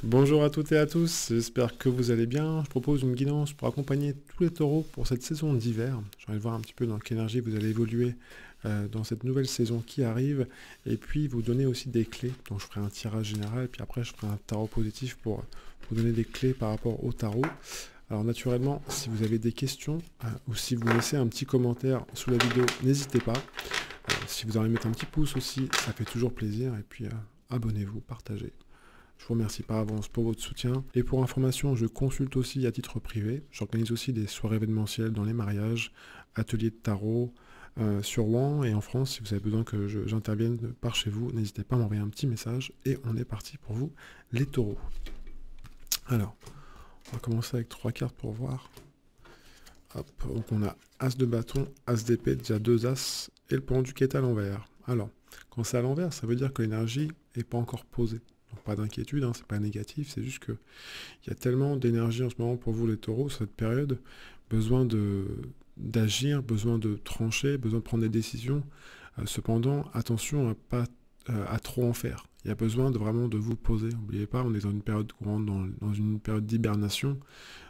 Bonjour à toutes et à tous, j'espère que vous allez bien. Je propose une guidance pour accompagner tous les taureaux pour cette saison d'hiver. J'ai envie de voir un petit peu dans quelle énergie vous allez évoluer dans cette nouvelle saison qui arrive et puis vous donner aussi des clés. Donc je ferai un tirage général et puis après je ferai un tarot positif pour vous donner des clés par rapport au tarot. Alors naturellement, si vous avez des questions ou si vous laissez un petit commentaire sous la vidéo, n'hésitez pas. Si vous allez mettre un petit pouce aussi, ça fait toujours plaisir et puis abonnez-vous, partagez. Je vous remercie par avance pour votre soutien. Et pour information, je consulte aussi à titre privé. J'organise aussi des soirées événementielles dans les mariages, ateliers de tarot sur Rouen et en France. Si vous avez besoin que j'intervienne par chez vous, n'hésitez pas à m'envoyer un petit message. Et on est parti pour vous, les taureaux. Alors, on va commencer avec 3 cartes pour voir. Hop, donc on a As de bâton, As d'épée, déjà 2 As, et le pendu qui est à l'envers. Alors, quand c'est à l'envers, ça veut dire que l'énergie n'est pas encore posée. Donc pas d'inquiétude, hein, c'est pas négatif, c'est juste que il y a tellement d'énergie en ce moment pour vous les taureaux, cette période, besoin d'agir, besoin de trancher, besoin de prendre des décisions. Cependant, attention à pas à trop en faire. Il y a besoin vraiment de vous poser. N'oubliez pas, on est dans une période courante, dans une période d'hibernation,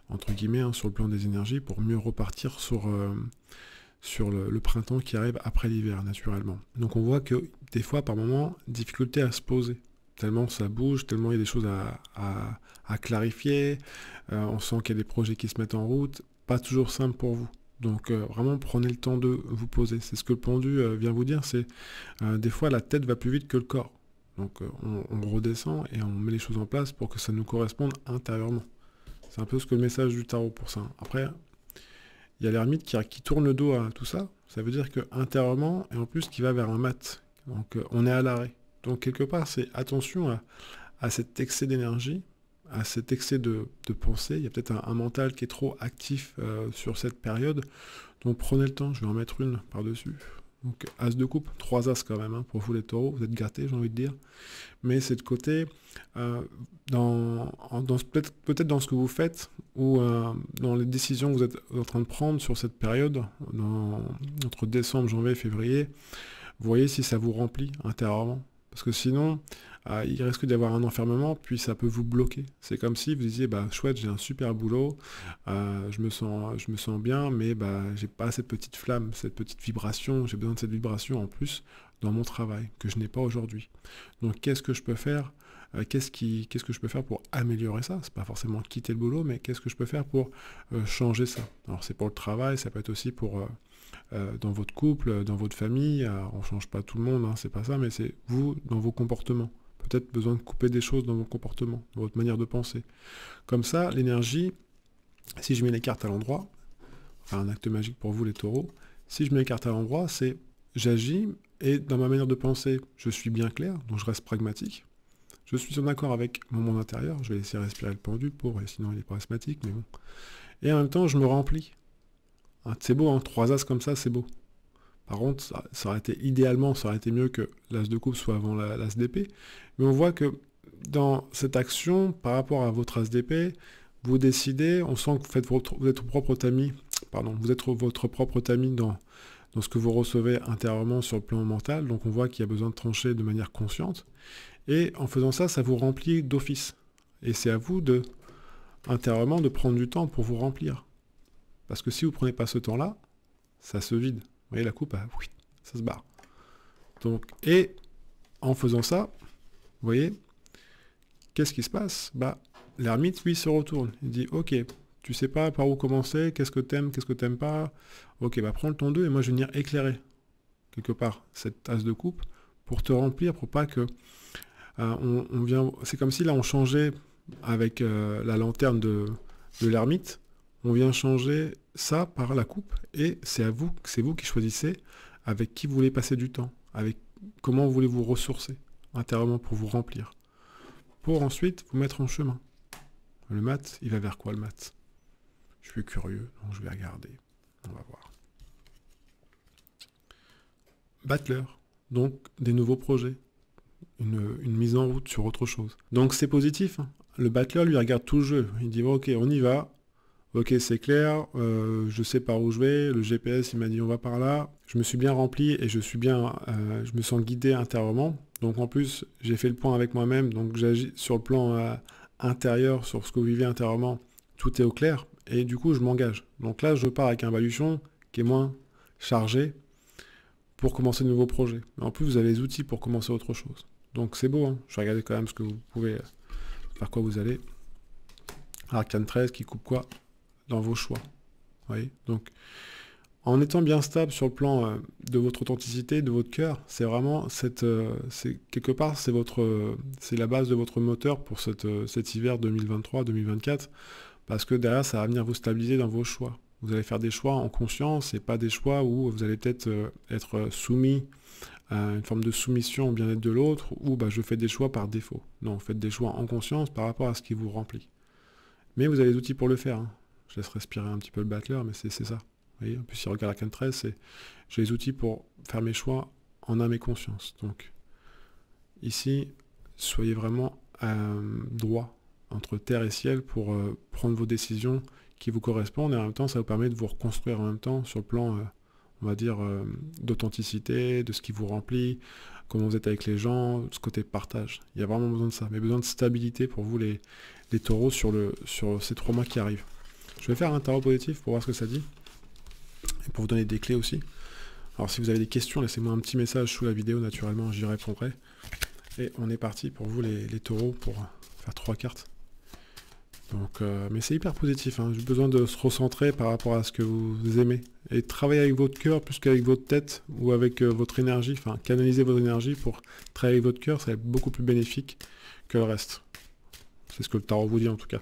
entre guillemets, hein, sur le plan des énergies, pour mieux repartir sur le printemps qui arrive après l'hiver, naturellement. Donc on voit que des fois, par moments, difficulté à se poser. Tellement ça bouge, tellement il y a des choses à clarifier, on sent qu'il y a des projets qui se mettent en route, pas toujours simple pour vous. Donc vraiment prenez le temps de vous poser. C'est ce que le pendu vient vous dire, c'est des fois la tête va plus vite que le corps. Donc on redescend et on met les choses en place pour que ça nous corresponde intérieurement. C'est un peu ce que le message du tarot pour ça. Après, il y a l'ermite qui tourne le dos à tout ça. Ça veut dire que intérieurement, et en plus qui va vers un mat. Donc on est à l'arrêt. Donc quelque part, c'est attention à cet excès d'énergie, à cet excès de pensée. Il y a peut-être un mental qui est trop actif sur cette période. Donc prenez le temps, je vais en mettre une par-dessus. Donc As de coupe, 3 As quand même, hein, pour vous les taureaux, vous êtes gâtés, j'ai envie de dire. Mais c'est de côté, peut-être dans ce que vous faites, ou dans les décisions que vous êtes en train de prendre sur cette période, entre décembre, janvier et février, vous voyez si ça vous remplit intérieurement. Parce que sinon, il risque d'y avoir un enfermement, puis ça peut vous bloquer. C'est comme si vous disiez, bah chouette, j'ai un super boulot, je me sens bien, mais bah j'ai pas cette petite flamme, cette petite vibration, j'ai besoin de cette vibration en plus dans mon travail, que je n'ai pas aujourd'hui. Donc qu'est-ce que je peux faire qu'est-ce que je peux faire pour améliorer ça? C'est pas forcément quitter le boulot, mais qu'est-ce que je peux faire pour changer ça? Alors c'est pour le travail, ça peut être aussi pour dans votre couple, dans votre famille. On change pas tout le monde, hein, c'est pas ça, mais c'est vous dans vos comportements. Peut-être besoin de couper des choses dans vos comportements, dans votre manière de penser. Comme ça, l'énergie, si je mets les cartes à l'endroit, enfin un acte magique pour vous les taureaux, si je mets les cartes à l'endroit, c'est j'agis et dans ma manière de penser, je suis bien clair, donc je reste pragmatique. Je suis en accord avec mon monde intérieur, je vais laisser respirer le pendu pour, et sinon il est pas asthmatique, mais bon. Et en même temps, je me remplis. Hein, c'est beau, hein, 3 As comme ça, c'est beau. Par contre, ça aurait été idéalement, ça aurait été mieux que l'As de coupe soit avant l'As d'épée. Mais on voit que dans cette action, par rapport à votre As d'épée, vous décidez, on sent que vous êtes votre propre tamis, pardon, vous êtes votre propre tamis dans ce que vous recevez intérieurement sur le plan mental. Donc on voit qu'il y a besoin de trancher de manière consciente. Et en faisant ça, ça vous remplit d'office. Et c'est à vous intérieurement de prendre du temps pour vous remplir. Parce que si vous ne prenez pas ce temps-là, ça se vide. Vous voyez, la coupe, oui, ça se barre. Donc, et en faisant ça, vous voyez, qu'est-ce qui se passe? Bah, l'ermite, lui, se retourne. Il dit, ok, tu sais pas par où commencer, qu'est-ce que t'aimes pas? Ok, bah prends le ton 2 et moi je vais venir éclairer, quelque part, cette tasse de coupe, pour te remplir, pour pas que... on vient, c'est comme si là on changeait avec la lanterne de l'ermite, on vient changer ça par la coupe et c'est vous qui choisissez avec qui vous voulez passer du temps, avec comment vous voulez vous ressourcer intérieurement pour vous remplir, pour ensuite vous mettre en chemin. Le mat, il va vers quoi le mat? Je suis curieux, donc je vais regarder. On va voir. Battler, donc des nouveaux projets, une mise en route sur autre chose. Donc c'est positif. Hein. Le battler lui regarde tout le jeu. Il dit bon, ok, on y va. Ok, c'est clair, je sais par où je vais, le GPS il m'a dit on va par là, je me suis bien rempli et je me sens guidé intérieurement, donc en plus j'ai fait le point avec moi-même, donc j'agis sur le plan intérieur, sur ce que vous vivez intérieurement, tout est au clair, et du coup je m'engage. Donc là je pars avec un baluchon qui est moins chargé pour commencer de nouveaux projets. En plus vous avez les outils pour commencer autre chose. Donc c'est beau, hein. Je vais regarder quand même ce que vous pouvez, vers quoi vous allez. Arcane 13 qui coupe quoi? Dans vos choix. Vous voyez? Donc en étant bien stable sur le plan de votre authenticité, de votre cœur, c'est vraiment quelque part c'est la base de votre moteur pour cet hiver 2023-2024, parce que derrière ça va venir vous stabiliser dans vos choix. Vous allez faire des choix en conscience et pas des choix où vous allez peut-être être soumis à une forme de soumission au bien-être de l'autre, ou bah, je fais des choix par défaut. Non, faites des choix en conscience par rapport à ce qui vous remplit. Mais vous avez les outils pour le faire, hein. Je laisse respirer un petit peu le battleur, mais c'est ça. Vous voyez, en plus, si on regarde Arcane 13, j'ai les outils pour faire mes choix en âme et conscience. Donc, ici, soyez vraiment droit entre terre et ciel pour prendre vos décisions qui vous correspondent, et en même temps, ça vous permet de vous reconstruire en même temps sur le plan, on va dire, d'authenticité, de ce qui vous remplit, comment vous êtes avec les gens, ce côté partage. Il y a vraiment besoin de ça, mais besoin de stabilité pour vous, les taureaux, sur ces 3 mois qui arrivent. Je vais faire un tarot positif pour voir ce que ça dit, et pour vous donner des clés aussi. Alors si vous avez des questions, laissez-moi un petit message sous la vidéo, naturellement j'y répondrai. Et on est parti pour vous les taureaux, pour faire 3 cartes. Donc, mais c'est hyper positif, hein. J'ai besoin de se recentrer par rapport à ce que vous aimez. Et travailler avec votre cœur plus qu'avec votre tête ou avec votre énergie, enfin canaliser votre énergie pour travailler avec votre cœur, ça va être beaucoup plus bénéfique que le reste. C'est ce que le tarot vous dit en tout cas.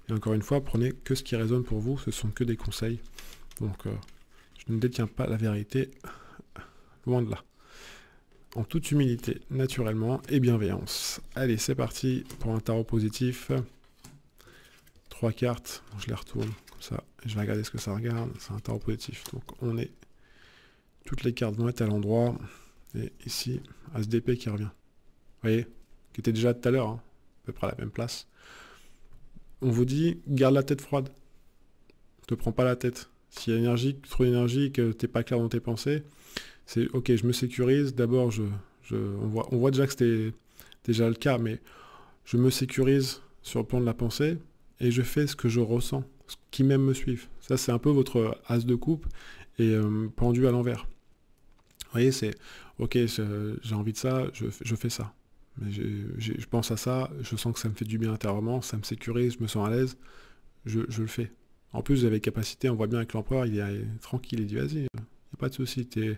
Et encore une fois, prenez que ce qui résonne pour vous, ce sont que des conseils. Donc, je ne détiens pas la vérité, loin de là. En toute humilité, naturellement, et bienveillance. Allez, c'est parti pour un tarot positif. 3 cartes, je les retourne comme ça, et je vais regarder ce que ça regarde. C'est un tarot positif, donc toutes les cartes vont être à l'endroit. Et ici, As d'épée qui revient. Vous voyez, qui était déjà tout à l'heure, hein, à peu près à la même place. On vous dit, garde la tête froide. Ne te prends pas la tête. S'il y a trop d'énergie, que tu n'es pas clair dans tes pensées, c'est ok, je me sécurise. D'abord, on voit déjà que c'était déjà le cas, mais je me sécurise sur le plan de la pensée et je fais ce que je ressens, ce qui m'aime me suivent. Ça, c'est un peu votre as de coupe et pendu à l'envers. Vous voyez, c'est ok, j'ai envie de ça, je fais ça. Mais je pense à ça, je sens que ça me fait du bien intérieurement, ça me sécurise, je me sens à l'aise, je le fais. En plus, vous avez capacité, on voit bien avec l'empereur, il est tranquille, il dit vas-y, il n'y a pas de souci, tu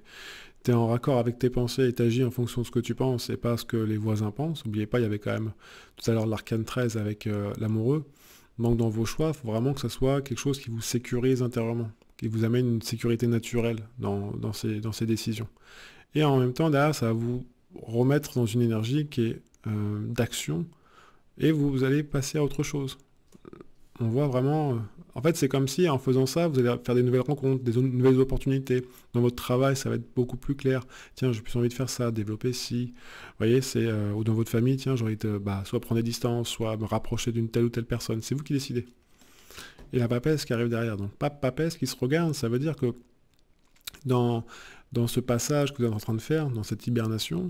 es en raccord avec tes pensées et tu agis en fonction de ce que tu penses et pas ce que les voisins pensent. N'oubliez pas, il y avait quand même tout à l'heure l'arcane 13 avec l'amoureux. Donc dans vos choix, il faut vraiment que ça soit quelque chose qui vous sécurise intérieurement, qui vous amène une sécurité naturelle dans ces décisions. Et en même temps, derrière, ça va vous remettre dans une énergie qui est d'action, et vous allez passer à autre chose. On voit vraiment... en fait, c'est comme si en faisant ça, vous allez faire des nouvelles rencontres, des nouvelles opportunités. Dans votre travail, ça va être beaucoup plus clair. Tiens, j'ai plus envie de faire ça, développer ci. Vous voyez, c'est... ou dans votre famille, tiens, j'ai envie de soit prendre des distances, soit me rapprocher d'une telle ou telle personne. C'est vous qui décidez. Et la papesse qui arrive derrière. Donc, papesse qui se regarde, ça veut dire que dans ce passage que vous êtes en train de faire, dans cette hibernation,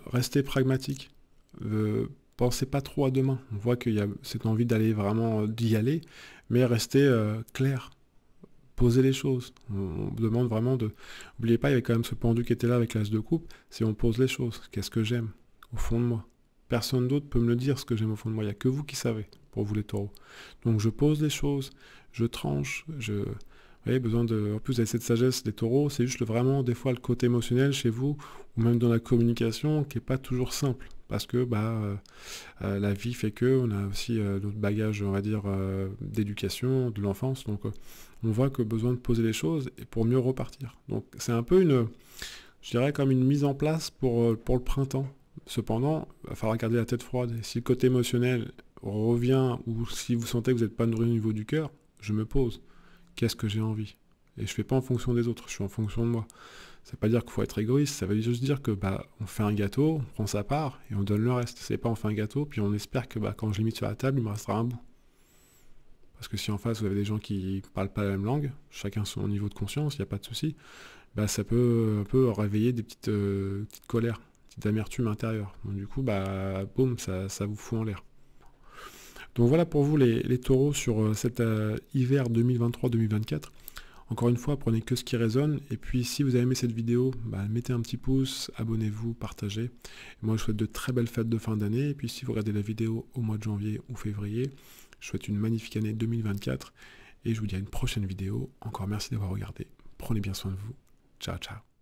restez pragmatique. Pensez pas trop à demain. On voit qu'il y a cette envie d'y aller, mais restez clair. Posez les choses. On demande vraiment de... N'oubliez pas, il y avait quand même ce pendu qui était là avec l'as de coupe. Si on pose les choses, qu'est-ce que j'aime au fond de moi? Personne d'autre peut me le dire, ce que j'aime au fond de moi. Il n'y a que vous qui savez, pour vous les taureaux. Donc je pose les choses, je tranche, vous avez besoin de... En plus, vous avez cette sagesse des taureaux, c'est juste vraiment, des fois, le côté émotionnel chez vous, ou même dans la communication, qui n'est pas toujours simple. Parce que la vie fait que, on a aussi notre bagage, on va dire, d'éducation, de l'enfance. Donc, on voit que besoin de poser les choses et pour mieux repartir. Donc, c'est un peu je dirais, comme une mise en place pour le printemps. Cependant, il va falloir garder la tête froide. Et si le côté émotionnel revient, ou si vous sentez que vous n'êtes pas nourri au niveau du cœur, je me pose. Qu'est-ce que j'ai envie? Et je ne fais pas en fonction des autres, je suis en fonction de moi. Ça ne veut pas dire qu'il faut être égoïste, ça veut juste dire que on fait un gâteau, on prend sa part et on donne le reste. C'est pas on fait un gâteau, puis on espère que quand je l'ai mis sur la table, il me restera un bout. Parce que si en face vous avez des gens qui ne parlent pas la même langue, chacun son niveau de conscience, il n'y a pas de souci, ça peut un peu réveiller des petites colères, petites amertumes intérieures. Donc du coup, boum, ça vous fout en l'air. Donc voilà pour vous les taureaux sur cet hiver 2023-2024. Encore une fois, prenez que ce qui résonne. Et puis si vous avez aimé cette vidéo, bah, mettez un petit pouce, abonnez-vous, partagez. Et moi je souhaite de très belles fêtes de fin d'année. Et puis si vous regardez la vidéo au mois de janvier ou février, je souhaite une magnifique année 2024. Et je vous dis à une prochaine vidéo. Encore merci d'avoir regardé. Prenez bien soin de vous. Ciao, ciao.